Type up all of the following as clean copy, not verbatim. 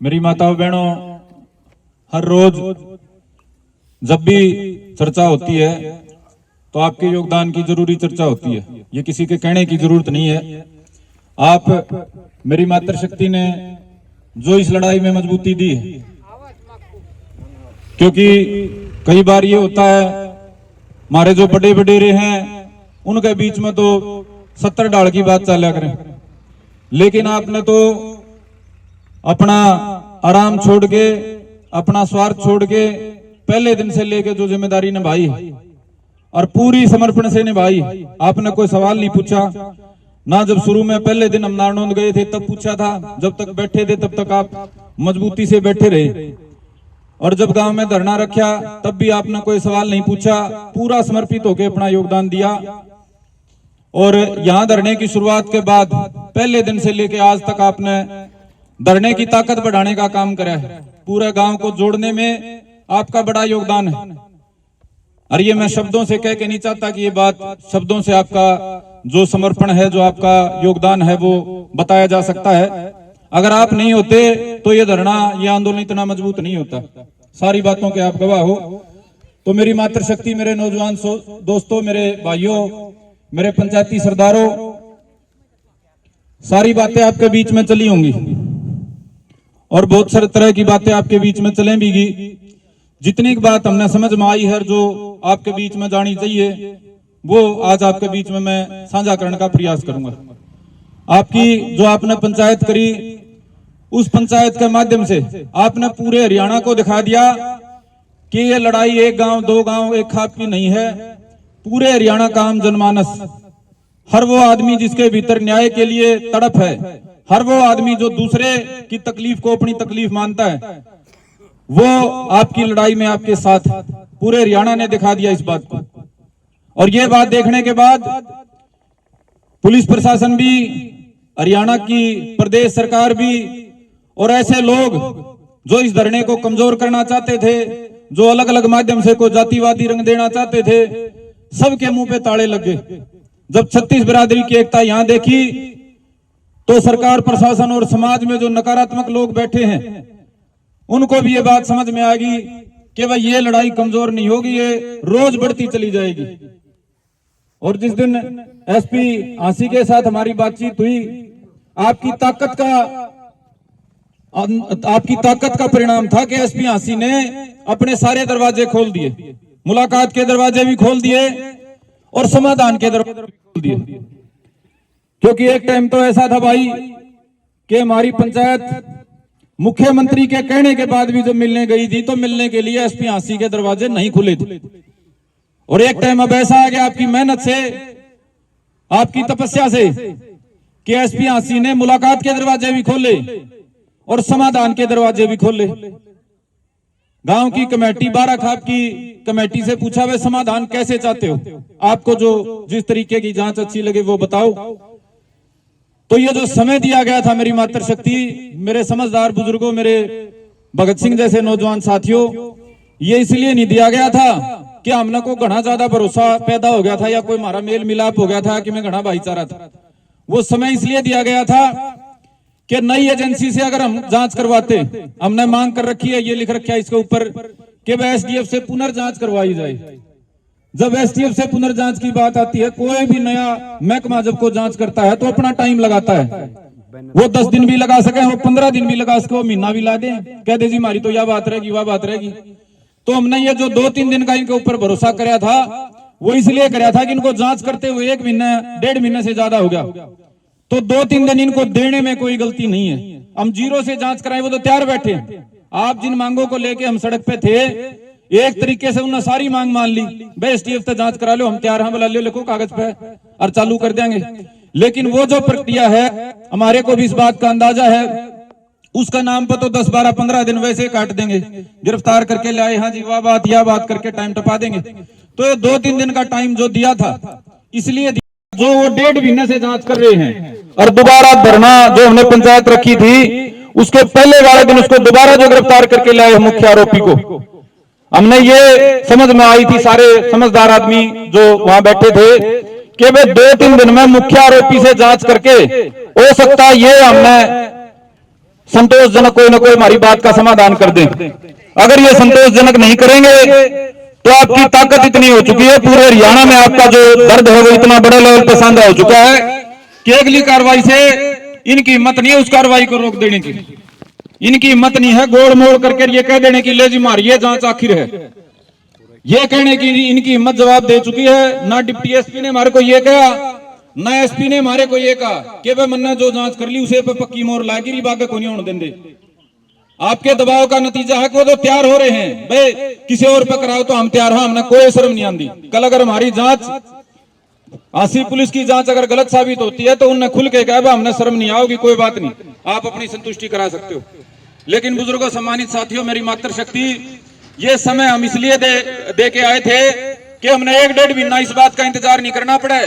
मेरी माताओं बहनों, हर रोज जब भी चर्चा होती है तो आपके योगदान की जरूरी चर्चा होती है। ये किसी के कहने की जरूरत नहीं है। आप मेरी मातृशक्ति ने जो इस लड़ाई में मजबूती दी है, क्योंकि कई बार ये होता है हमारे जो बड़े वडेरे हैं उनके बीच में तो 70 डाल की बात चला करें, लेकिन आपने तो अपना आराम छोड़ के, अपना स्वार्थ छोड़ के पहले दिन से लेके जो जिम्मेदारी निभाई और पूरी समर्पण से निभाई। आपने कोई सवाल नहीं पूछा ना, जब शुरू में पहले दिन हम नारनौंद गए थे तब पूछा था, जब तक बैठे थे तब तक आप मजबूती से बैठे रहे, और जब गांव में धरना रखा तब भी आपने कोई सवाल नहीं पूछा, पूरा समर्पित होकर अपना योगदान दिया। और यहां धरने की शुरुआत के बाद पहले दिन से लेकर आज तक आपने धरने की ताकत बढ़ाने का काम करा है। पूरे गांव को जोड़ने में आपका बड़ा योगदान है, और ये मैं शब्दों से कह के नहीं चाहता कि ये बात शब्दों से आपका जो समर्पण है, जो आपका योगदान है वो बताया जा सकता है। अगर आप नहीं होते तो ये धरना, ये आंदोलन इतना मजबूत नहीं होता। सारी बातों के आप गवाह हो। तो मेरी मातृशक्ति, मेरे नौजवान दोस्तों, मेरे भाइयों, मेरे पंचायती सरदारों, सारी बातें आपके बीच में चली होंगी और बहुत सारे तरह की बातें आपके बीच में चलें भी। जितनी बात हमने समझ में आई है, जो आपके बीच में जानी चाहिए, वो आज आपके बीच में मैं साझा करने का प्रयास करूंगा। आपकी जो आपने पंचायत करी, उस पंचायत के माध्यम से आपने पूरे हरियाणा को दिखा दिया कि ये लड़ाई एक गांव, दो गांव, एक खाप की नहीं है। पूरे हरियाणा का आम जनमानस, हर वो आदमी जिसके भीतर न्याय के लिए तड़प है, हर वो आदमी जो दूसरे की तकलीफ को अपनी तकलीफ मानता है, वो आपकी लड़ाई में आपके साथ। पूरे हरियाणा ने दिखा दिया इस बात को। और ये बात देखने के बाद पुलिस प्रशासन भी, हरियाणा की प्रदेश सरकार भी, और ऐसे लोग जो इस धरने को कमजोर करना चाहते थे, जो अलग अलग माध्यम से कोई जातिवादी रंग देना चाहते थे, सबके मुंह पे ताले लग गए। जब 36 बिरादरी की एकता यहां देखी तो सरकार, प्रशासन और समाज में जो नकारात्मक लोग बैठे हैं उनको भी ये बात समझ में आ गई कि भाई ये लड़ाई कमजोर नहीं होगी, ये रोज बढ़ती चली जाएगी। और जिस दिन एसपी आसी के साथ हमारी बातचीत हुई, आपकी ताकत का परिणाम था कि एसपी आसी ने अपने सारे दरवाजे खोल दिए, मुलाकात के दरवाजे भी खोल दिए और समाधान के दरवाजे भी खोल दिए। क्योंकि एक टाइम तो ऐसा था भाई कि हमारी पंचायत मुख्यमंत्री के कहने के बाद भी जब मिलने गई थी तो मिलने के लिए एसपी आसी के दरवाजे नहीं खुले थे। और एक टाइम अब ऐसा आ गया आपकी मेहनत से, आपकी तपस्या से, कि एसपी आसी ने मुलाकात के दरवाजे भी खोले और समाधान के दरवाजे भी खोले। गांव की कमेटी, 12 खाप की कमेटी से पूछा, वे समाधान कैसे चाहते हो, आपको जो जिस तरीके की जांच अच्छी लगे वो बताओ। तो ये जो समय दिया गया था मेरी मातृशक्ति, मेरे समझदार बुजुर्गों, मेरे भगत सिंह जैसे नौजवान साथियों, ये इसलिए नहीं दिया गया था कि हमने को घना ज्यादा भरोसा पैदा हो गया था या कोई हमारा मेल मिलाप हो गया था कि मैं घना भाईचारा था। वो समय इसलिए दिया गया था कि नई एजेंसी से अगर हम जांच करवाते, हमने मांग कर रखी है, ये लिख रखा है इसके ऊपर कि वह एसडीएफ से पुनर्जांच करवाई जाए। जब एसडीएफ से पुनर्जांच की बात आती है, कोई भी नया महकमा जब को जांच करता है तो अपना टाइम लगाता है। वो 10 दिन भी लगा सके, वो 15 दिन भी लगा सके, वो महीना भी ला दे, कह दे जी हमारी तो यह बात रहेगी, वह बात रहेगी। तो हमने ये जो 2-3 दिन का इनके ऊपर भरोसा कराया था, वो इसलिए कराया था कि इनको जांच करते हुए 1 महीना, 1.5 महीने से ज्यादा हो गया, तो 2-3 दिन इनको देने में कोई गलती नहीं है। हम जीरो से जांच कराए, वो तो तैयार बैठे। आप जिन मांगों को लेके हम सड़क पे थे, एक तरीके से उन्होंने सारी मांग मान ली, भाई एसटीएफ से जांच करा लो, हम तैयार हैं, बुला लो, लिखो कागज पे और चालू कर देंगे। लेकिन वो जो प्रक्रिया है, हमारे को भी इस बात का अंदाजा है, उसका नाम पर तो 10, 12, 15 दिन वैसे काट देंगे, गिरफ्तार करके लाए, हाँ जी वाह बात, यह बात करके टाइम टपा देंगे। तो ये 2-3 दिन का टाइम जो दिया था, इसलिए जो वो 1.5 महीने से जांच कर रहे हैं। और दोबारा धरना जो हमने पंचायत रखी थी, उसके पहले वाले दिन उसको दोबारा जो गिरफ्तार करके लाए मुख्य आरोपी को, हमने ये समझ में आई थी, सारे समझदार आदमी जो वहां बैठे थे, कि वे 2-3 दिन में मुख्य आरोपी से जांच करके, हो सकता है ये हमने संतोषजनक कोई ना कोई हमारी बात का समाधान कर दें। अगर ये संतोषजनक नहीं करेंगे तो आपकी ताकत इतनी हो चुकी है, पूरे हरियाणा में आपका जो दर्द है वो इतना बड़े लेवल पे सांझा हो चुका है कि अगली कार्रवाई से इनकी हिम्मत नहीं है उस कार्रवाई को रोक देने की। इनकी हिम्मत नहीं है गोड़ मोड़ करके ये कह देने की ले जी मारी ये जांच आखिर है, ये कहने की इनकी हिम्मत जवाब दे चुकी है। ना डिप्टी एसपी ने हमारे को ये कहा, ना एसपी ने हमारे को ये कहा कि भाई मन्ना जो जांच कर ली उसे पे पक्की मोहर लागी बागे को नहीं होने देंगे। आपके दबाव का नतीजा है कि वो तो तैयार हो रहे हैं भाई किसी और पे कराओ तो हम तैयार हैं, हमने कोई शर्म नहीं आती। कल अगर हमारी जांच आसिफ पुलिस की जांच अगर गलत साबित होती है तो उन्हें खुल के कहा हमने शर्म नहीं आओगी, कोई बात नहीं, आप अपनी संतुष्टि करा सकते हो। लेकिन बुजुर्गों, सम्मानित साथियों, मेरी मातृशक्ति, ये समय हम इसलिए दे के आए थे कि हमने 1-1.5 महीना इस बात का इंतजार नहीं करना पड़े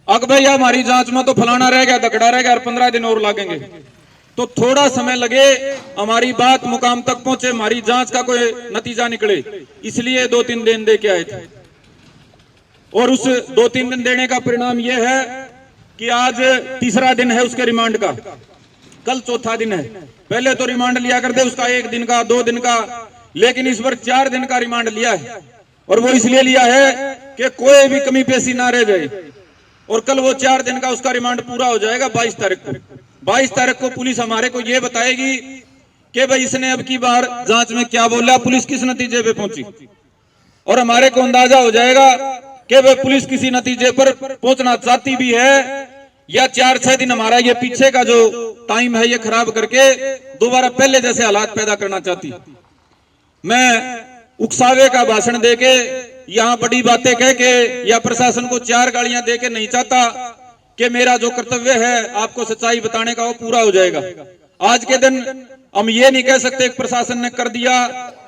अब भैया हमारी जांच में तो फलाना रह गया, दकड़ा रह गया और 15 दिन और लगेंगे, तो थोड़ा समय लगे, हमारी बात मुकाम तक पहुंचे, हमारी जांच का कोई नतीजा निकले, इसलिए 2-3 दिन दे के आए थे। और उस 2-3 दिन देने का परिणाम यह है कि आज तीसरा दिन है उसके रिमांड का, कल चौथा दिन है। पहले तो रिमांड लिया करते उसका 1 दिन का 2 दिन का, लेकिन इस बार 4 दिन का रिमांड लिया है। और वो इसलिए लिया है कि कोई भी कमी पेशी ना रह जाए। और कल वो 4 दिन का उसका रिमांड पूरा हो जाएगा 22 तारीख को। 22 तारीख को पुलिस हमारे को ये बताएगी कि भाई इसने अब की बार जांच में क्या बोला, पुलिस किस नतीजे पे पहुंची, और हमारे को अंदाजा हो जाएगा कि भाई पुलिस किसी नतीजे पर पहुंचना चाहती भी है या 4-6 दिन हमारा ये पीछे का जो टाइम है ये खराब करके दोबारा पहले जैसे हालात पैदा करना चाहती। मैं उकसावे का भाषण देके यहां बड़ी बातें कह के या प्रशासन को 4 गालियां देके नहीं चाहता कि मेरा जो कर्तव्य है आपको सच्चाई बताने का वो पूरा हो जाएगा। आज के दिन हम ये नहीं कह सकते कि प्रशासन ने कर दिया,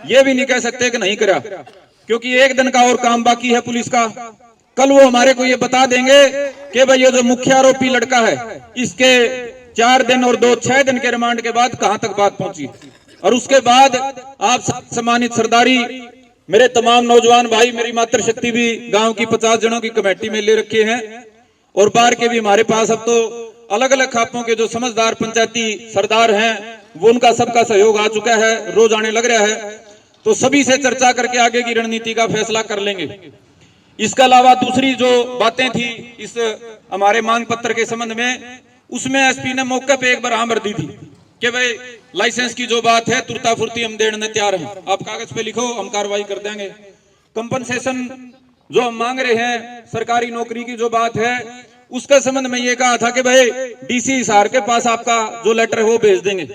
ये भी नहीं कह सकते कि नहीं करा, क्योंकि 1 दिन का और काम बाकी है पुलिस का। कल वो हमारे को ये बता देंगे कि भाई ये जो मुख्य आरोपी लड़का है इसके 4 दिन और 6 दिन के रिमांड के बाद कहां तक बात पहुंची। और उसके बाद आप सम्मानित सरदारी, मेरे तमाम नौजवान भाई, मेरी मातृशक्ति भी गांव की 50 जनों की कमेटी में ले रखे हैं और बाहर के भी हमारे पास अब तो अलग अलग खापों के जो समझदार पंचायती सरदार हैं वो उनका सबका सहयोग आ चुका है, रोज आने लग रहा है। तो सभी से चर्चा करके आगे की रणनीति का फैसला कर लेंगे। इसके अलावा दूसरी जो बातें थी इस हमारे मांग पत्र के संबंध में, उसमें एसपी ने मौके पे एक बार हाँ भर दी थी कि भाई लाइसेंस की जो बात है तुरता फुर्ती हम देने तैयार हैं, आप कागज पे लिखो हम कार्रवाई कर देंगे। कंपनसेशन जो हम मांग रहे हैं, सरकारी नौकरी की जो बात है उसके संबंध में ये कहा था कि भाई डीसी हिसार के पास आपका जो लेटर है वो भेज देंगे,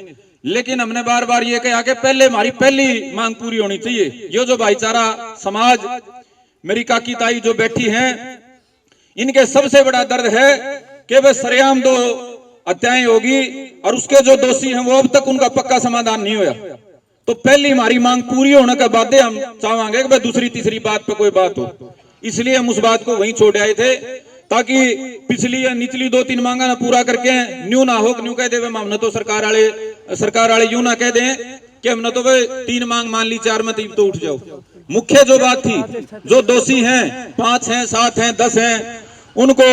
लेकिन हमने बार बार ये कहा कि पहले हमारी पहली मांग पूरी होनी चाहिए। ये जो भाईचारा समाज, मेरी काकी ताई जो बैठी हैं, इनके सबसे बड़ा दर्द है कि वे सरेआम 2 हत्याएं होगी और उसके जो दोषी हैं वो अब तक उनका पक्का समाधान नहीं हुआ। तो पहली हमारी मांग पूरी होने के बाद हम चाहेंगे कि भाई दूसरी तीसरी बात पे कोई बात हो, इसलिए हम उस बात को वहीं छोड़ आए थे ताकि पिछली या निचली 2-3 मांगा ना पूरा करके न्यू ना हो, न्यू कह दे हमने तो सरकार वाले यूं ना कह दें कि हमने तो भाई 3 मांग मान ली, 4 में तो उठ जाओ। मुख्य जो बात थी, जो दोषी हैं 5 हैं 7 हैं 10 हैं, उनको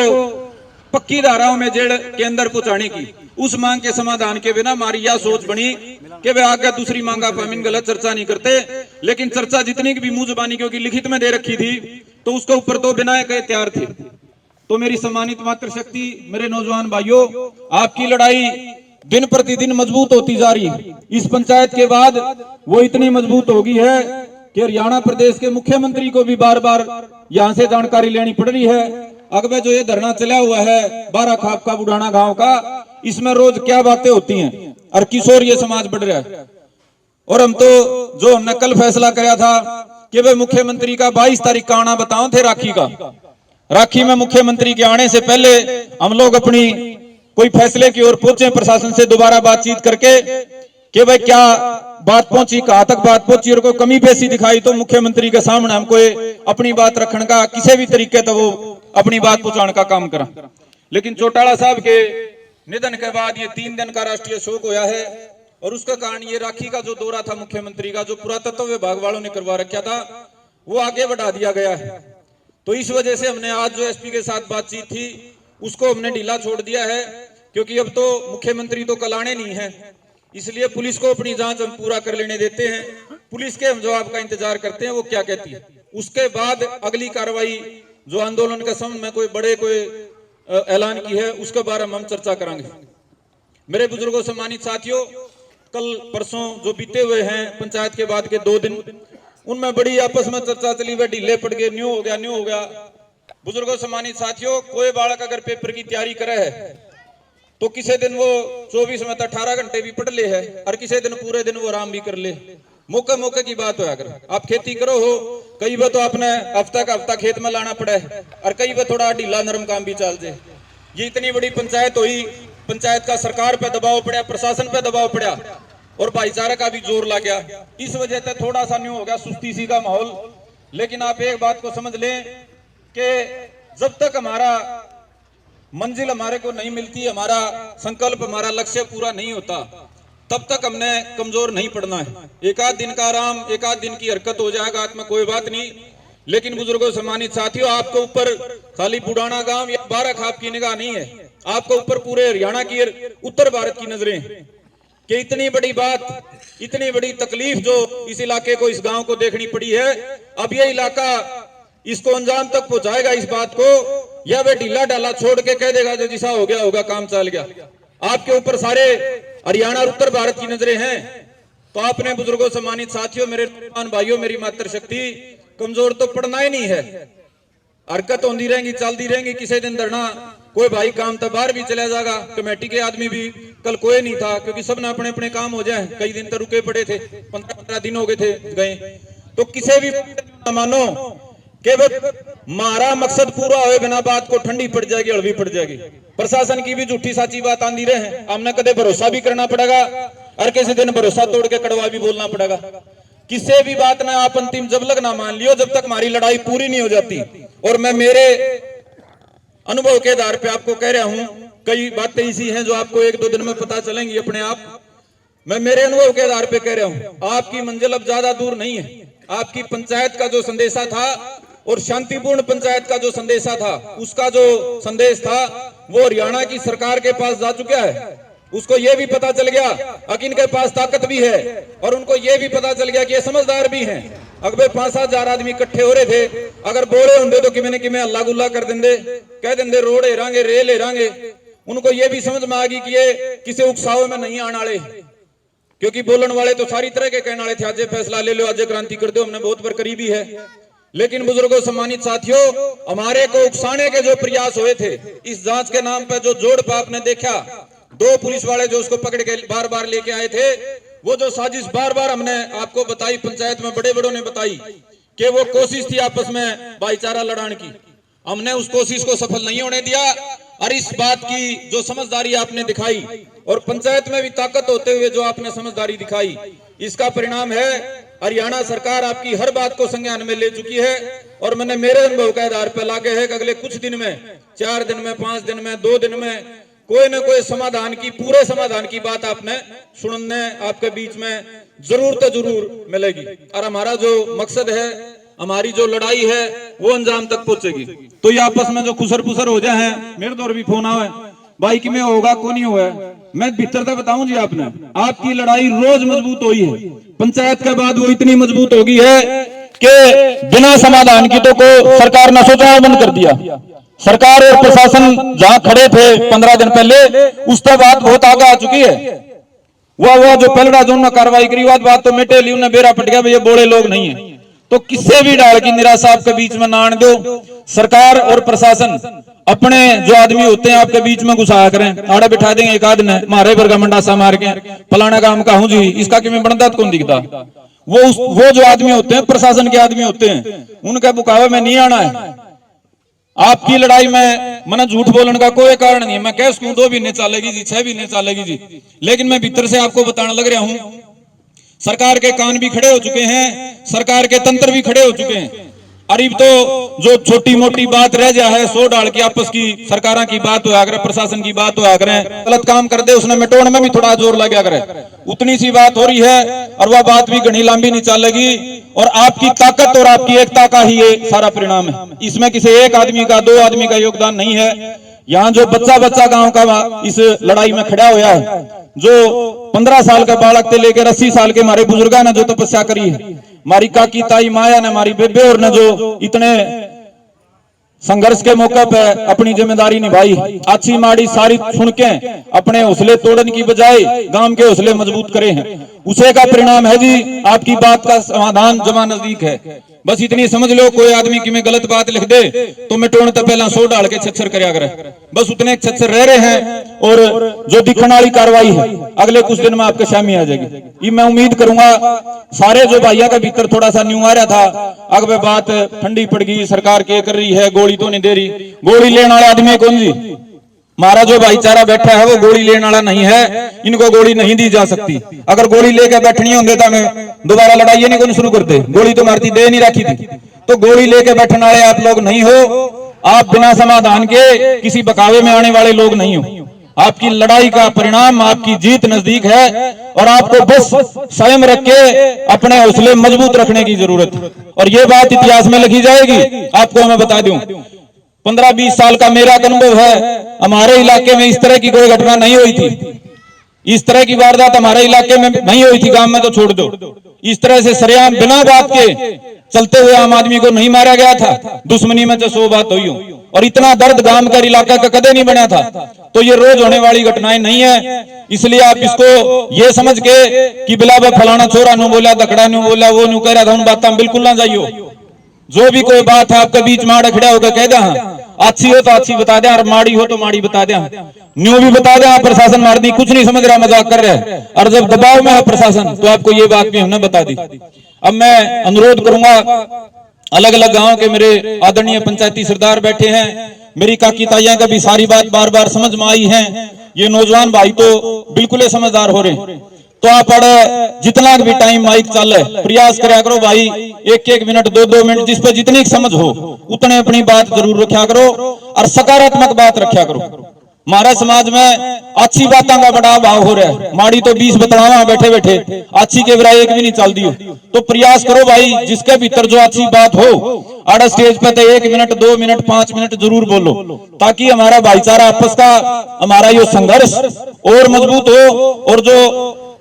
पक्की धाराओं में जेल के अंदर पहुंचाने की, उस मांग के समाधान के बिना हमारी यह सोच बनी कि वे आगे दूसरी मांग आप हम गलत चर्चा नहीं करते, लेकिन चर्चा जितनी की भी मुंह जुबानी क्योंकि लिखित में दे रखी थी तो उसके ऊपर तो बिना कहे तैयार थे। तो मेरी सम्मानित मातृशक्ति, मेरे नौजवान भाइयों, आपकी लड़ाई दिन प्रतिदिन मजबूत होती जा रही है। इस पंचायत के बाद वो इतनी मजबूत हो गई है कि हरियाणा प्रदेश के मुख्यमंत्री को भी बार बार यहाँ से जानकारी लेनी पड़ रही है। अगवे जो ये धरना चला हुआ है 12 खाप का बुढ़ाना गांव का, इसमें रोज क्या बातें होती हैं और किशोर ये समाज बढ़ रहा है। और हम तो जो हमने कल फैसला किया था कि भाई मुख्यमंत्री का 22 तारीख का आना बताओ थे राखी का, राखी में मुख्यमंत्री के आने से पहले हम लोग अपनी कोई फैसले की ओर पहुंचे, प्रशासन से दोबारा बातचीत करके कि भाई क्या बात पहुंची, कहां तक बात पहुंची, और कोई कमी पेशी दिखाई तो मुख्यमंत्री के सामने हमको अपनी बात रखने का किसी भी तरीके तो वो अपनी बात पहुंचाने का काम करा। लेकिन चौटाला साहब के निधन के बाद ये 3 दिन का राष्ट्रीय शोक हुआ है और उसका कारण ये राखी का जो दौरा था मुख्यमंत्री का, जो पुरातत्व विभाग वालों ने करवा रखा था, वो आगे बढ़ा दिया गया है। तो इस वजह से हमने आज जो एसपी के साथ बातचीत थी उसको हमने ढीला छोड़ दिया है, क्योंकि अब तो मुख्यमंत्री तो कल आने नहीं है, इसलिए पुलिस को अपनी जांच हम पूरा कर लेने देते हैं। पुलिस के हम जवाब का इंतजार करते हैं वो क्या कहती है। उसके बाद अगली कार्रवाई जो आंदोलन के समय में कोई ऐलान की है उसके बारे में हम चर्चा करेंगे। मेरे बुजुर्गों सम्मानित साथियों, कल परसों जो बीते हुए हैं पंचायत के बाद के 2 दिन, उनमें बड़ी आपस में चर्चा चली, वह ढीले पड़ गए, न्यू हो गया। बुजुर्गों सम्मानित साथियों, कोई बालक अगर पेपर की तैयारी करे है तो किसी दिन वो 24 में 18 घंटे भी पढ़ ले है और किसी दिन पूरे दिन वो आराम भी कर ले। मौके की बात हो। अगर आप खेती करो हो, कई बार तो आपने हफ्ता का हफ्ता खेत में लाना पड़ा है और कई बार थोड़ा ढीला नरम काम भी चल जाए। ये इतनी बड़ी पंचायत हुई, पंचायत का सरकार पे दबाव पड़ा, प्रशासन पे दबाव पड़ा और भाईचारा का भी जोर लग गया। इस वजह से थोड़ा सा न्यू हो गया, सुस्ती सी का माहौल। लेकिन आप एक बात को समझ लें कि जब तक हमारा मंजिल हमारे को नहीं मिलती, हमारा संकल्प, हमारा लक्ष्य पूरा नहीं होता, तब तक हमने कमजोर नहीं पड़ना है। एक आध दिन का आराम, एक आध दिन की हरकत हो जाएगा आत्मा, कोई बात नहीं। लेकिन बुजुर्गों सम्मानित साथियों, आपके ऊपर खाली बुढ़ाना गांव या बारह खाप की निगाह नहीं है, आपको ऊपर पूरे हरियाणा की, उत्तर भारत की नजरें कि इतनी बड़ी बात, इतनी बड़ी तकलीफ जो इस इलाके को, इस गांव को देखनी पड़ी है। अब ये इलाका इसको अंजाम तक पहुंचाएगा इस बात को, या वे ढीला डाला छोड़ के कह देगा जो जिसा हो गया होगा, काम चल गया। आपके ऊपर सारे हरियाणा और उत्तर भारत की नजरें हैं। तो आपने बुजुर्गों सम्मानित साथियों, मेरे भाइयों, मेरी मातृशक्ति, कमजोर तो पड़ना ही नहीं है। हरकत होती रहेंगी, चलती रहेंगी। किसी दिन धरना, कोई भाई काम था बाहर भी चला जाएगा, कमेटी के आदमी भी कल कोई नहीं था क्योंकि सबने अपने अपने काम हो जाए। कई दिन तो रुके पड़े थे, 15 दिन हो गए थे गए। तो किसी भी मानो कि हमारा मकसद पूरा होए बिना बात को ठंडी पड़ जाएगी, हड़वी पड़ जाएगी। प्रशासन की भी झूठी साची बात आंदी रहे, हमने कदे भरोसा भी करना पड़ेगा और किसी दिन भरोसा तोड़ के कड़वा भी बोलना पड़ेगा। किसी भी बात में आप अंतिम जब लग ना मान लियो, जब तक हमारी लड़ाई पूरी नहीं हो जाती। और मैं मेरे अनुभव के आधार पे आपको कह रहा हूं, कई बातें ऐसी हैं जो आपको 1-2 दिन में पता चलेंगी अपने आप। मैं मेरे अनुभव के आधार पे कह रहा हूं, आपकी मंजिल अब ज्यादा दूर नहीं है। आपकी पंचायत का जो संदेशा था और शांतिपूर्ण पंचायत का जो संदेशा था, उसका जो संदेश था वो हरियाणा की सरकार के पास जा चुका है। उसको ये भी पता चल गया कि इनके पास ताकत भी है और उनको ये भी पता चल गया कि ये समझदार भी हैं। अगर 5-7 हजार आदमी इकट्ठे हो रहे थे, अगर बोले होंगे तो किमें हल्ला गुल्ला कर देंगे, कह देंगे रोड हेरांगे, रेल हेरांगे। उनको ये भी समझ में आ गई कि ये किसी उकसावे में नहीं आने वाले, क्योंकि बोलने वाले तो सारी तरह के कहने वाले थे, आज फैसला ले लो, आज क्रांति कर दो, हमने बहुत बार करीबी है। लेकिन बुजुर्गों सम्मानित साथियों, हमारे को उकसाने के जो प्रयास हुए थे, इस जांच के नाम पर जो जोड़ पाप ने देखा, 2 पुलिस वाले जो उसको पकड़ के बार बार लेके आए थे, वो जो साजिश बार बार हमने आपको बताई, पंचायत में बड़े बड़ों ने बताई कि वो कोशिश थी आपस में भाईचारा लड़ाने की। हमने उस कोशिश को सफल नहीं होने दिया और इस बात की जो समझदारी आपने दिखाई और पंचायत में भी ताकत होते हुए जो आपने समझदारी दिखाई, इसका परिणाम है हरियाणा सरकार आपकी हर बात को संज्ञान में ले चुकी है। और मैंने मेरे अनुभव के आधार पर लागे है कि अगले कुछ दिन में, 4 दिन में, 5 दिन में, 2 दिन में कोई न कोई समाधान की, पूरे समाधान की बात आपने सुनने आपके बीच में जरूर मिलेगी। और हमारा जो मकसद है, हमारी जो लड़ाई है, वो अंजाम तक पहुंचेगी। तो ये आपस में जो खुसर पुसर हो जाए हैं, मेरे दौर भी फोन आवे भाई कि में होगा को नहीं हुआ, मैं भीतर तक बताऊं जी, आपने आपकी लड़ाई रोज मजबूत हुई है। पंचायत के बाद वो इतनी मजबूत हो गई है कि बिना समाधान की तो को सरकार ने सोचा बंद कर दिया। सरकार और प्रशासन जहां खड़े थे 15 दिन पहले, उसके बाद बहुत आगे आ चुकी है। वह जो पलड़ा जो उन्होंने कार्रवाई करी, बात तो मिटे ली, उन्हें बेरा पट गया, ये बोले लोग नहीं है। तो किसी भी डाल की निराशा आपके बीच में ना आने दो। सरकार और प्रशासन अपने जो आदमी होते हैं आपके बीच में घुसाया करें, आड़े बिठा देंगे एक आदमी ने, मारे भर का मंडासा मार के फलाना काम का हूं जी, इसका कि मैं बनता कौन दिखता। वो जो आदमी होते हैं, प्रशासन के आदमी होते हैं, उनके बुकावे में नहीं आना है। आपकी लड़ाई में मैंने झूठ बोलने का कोई कारण नहीं है। मैं कह सकूं 2 भी नहीं चलेगी जी, 6 भी नहीं चलेगी जी, लेकिन मैं भीतर से आपको बताने लग रहा हूं, सरकार के कान भी खड़े हो चुके हैं, सरकार के तंत्र भी खड़े हो चुके हैं। अरीब तो जो छोटी मोटी बात रह जा है, 100 डाल की आपस की सरकारों की बात हो आकर, प्रशासन की बात हो आकर, गलत काम कर दे उसने मिटोड़ में भी थोड़ा जोर लगा करे, उतनी सी बात हो रही है और वह बात भी घनी लंबी नहीं चलेगी। और आपकी ताकत और आपकी एकता का ही ये सारा परिणाम है। इसमें किसी एक आदमी का, 2 आदमी का योगदान नहीं है। यहाँ जो बच्चा बच्चा गांव का इस लड़ाई में खड़ा हुआ है, जो 15 साल के बालक से लेकर 80 साल के हमारे बुजुर्गों ने जो तपस्या करी है, हमारी काकी ताई माया ने, हमारी बेबे और ने जो इतने संघर्ष के मौके पे अपनी जिम्मेदारी निभाई, अच्छी माड़ी सारी सुन के अपने हौसले तोड़ने की बजाय गांव के हौसले मजबूत करे हैं, उसे का परिणाम है जी आपकी बात का समाधान जमा नजदीक है। बस इतनी समझ लो, कोई आदमी की में गलत बात लिख दे तो मिटोने तो पहला 100 डाल के छच्छर करया करे, बस उतने छच्छर रह रहे हैं। और जो दिखने वाली कार्रवाई है अगले कुछ दिन में आपके सामने आ जाएगी। ये मैं उम्मीद करूंगा सारे जो भाइयों के भीतर थोड़ा सा न्यू आ रहा था, अगर बात ठंडी पड़ गई, सरकार क्या कर रही है, गोली तो नहीं दे रही, गोली लेने वाले आदमी कौन जी? हमारा जो भाईचारा बैठा है वो गोली लेने वाला नहीं है, इनको गोली नहीं दी जा सकती। अगर गोली लेकर बैठनी होंगे तो हमें दोबारा लड़ाई नहीं कौन शुरू करते, गोली तो मारती दे नहीं रखी थी। तो गोली लेकर बैठने वाले आप लोग नहीं हो, आप बिना समाधान के किसी बकावे में आने वाले लोग नहीं हो। आपकी लड़ाई का परिणाम, आपकी जीत नजदीक है और आपको बस स्वयं रख के अपने हौसले मजबूत रखने की जरूरत है। और ये बात इतिहास में लिखी जाएगी। आपको मैं बता दूं, 15-20 साल का मेरा अनुभव है, हमारे इलाके में इस तरह की कोई घटना नहीं हुई थी, इस तरह की वारदात हमारे इलाके में नहीं हुई थी, गांव में तो छोड़ दो। इस तरह से सरेआम बिना बात के चलते हुए आम आदमी को नहीं मारा गया था, दुश्मनी में तो 100 बात हुई हो। और इतना दर्द गांव का इलाका का कदे नहीं बना था। तो ये रोज होने वाली घटनाएं नहीं है, इसलिए आप इसको ये समझ के कि बिलावा फलाना छोरा नु बोला, दकड़ा नु बोला, वो नु कह रहा था, उन बातों बिल्कुल ना जाइयो। जो भी कोई बात है आपके बीच में आड़ खड़ा होकर कह दे, अच्छी हो तो अच्छी बता दे और माड़ी हो तो माड़ी बता दे, न्यू भी बता दे। प्रशासन मार दी, कुछ नहीं समझ रहा, मजाक कर रहा है, और जब दबाव में है प्रशासन तो आपको ये बात भी हमने बता दी। अब मैं अनुरोध करूंगा, अलग अलग गांव के मेरे आदरणीय पंचायती सरदार बैठे हैं, मेरी काकी ताइयां का भी सारी बात बार बार समझ में आई है, ये नौजवान भाई तो बिल्कुल समझदार हो रहे हैं। तो आप जितना भी टाइम माइक चल प्रयास कराया करो भाई, 1-1 मिनट 2-2 मिनट जिस पे जितनी समझ हो उतने अपनी बात जरूर रखा करो और सकारात्मक बात रखा करो। हमारे समाज में अच्छी बातों का बड़ा भाव हो रहा है, माड़ी तो 20 बतलावा बैठे बैठे, अच्छी के बराबर एक भी नहीं चल दियो। तो प्रयास करो भाई, जिसके भीतर जो अच्छी बात हो आड़ा स्टेज पे तो 1 मिनट 2 मिनट 5 मिनट जरूर बोलो, ताकि हमारा भाईचारा आपस का, हमारा ये संघर्ष और मजबूत हो। और जो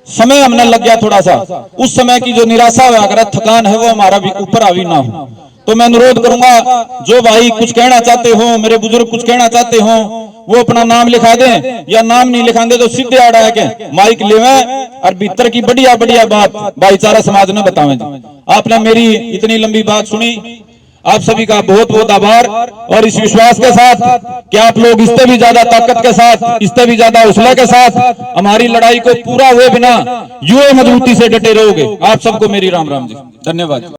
समय हमने लग गया थोड़ा सा, उस समय की जो निराशा हुआ अगर थकान है वो हमारा भी ऊपर हावी ना हो। तो मैं अनुरोध करूंगा, जो भाई कुछ कहना चाहते हो, मेरे बुजुर्ग कुछ कहना चाहते हो, वो अपना नाम लिखा दें, या नाम नहीं लिखाएंगे तो सीधे आड़ा है के माइक लेवें और भीतर की बढ़िया बढ़िया बात भाईचारा समाज ने बतावें। आपने मेरी इतनी लंबी बात सुनी, आप सभी का बहुत बहुत आभार। और इस विश्वास के साथ कि आप लोग इससे भी ज्यादा ताकत के साथ, इससे भी ज्यादा हौसले के साथ हमारी लड़ाई को पूरा हुए बिना यूं मजबूती से डटे रहोगे। आप सबको मेरी राम राम जी, धन्यवाद।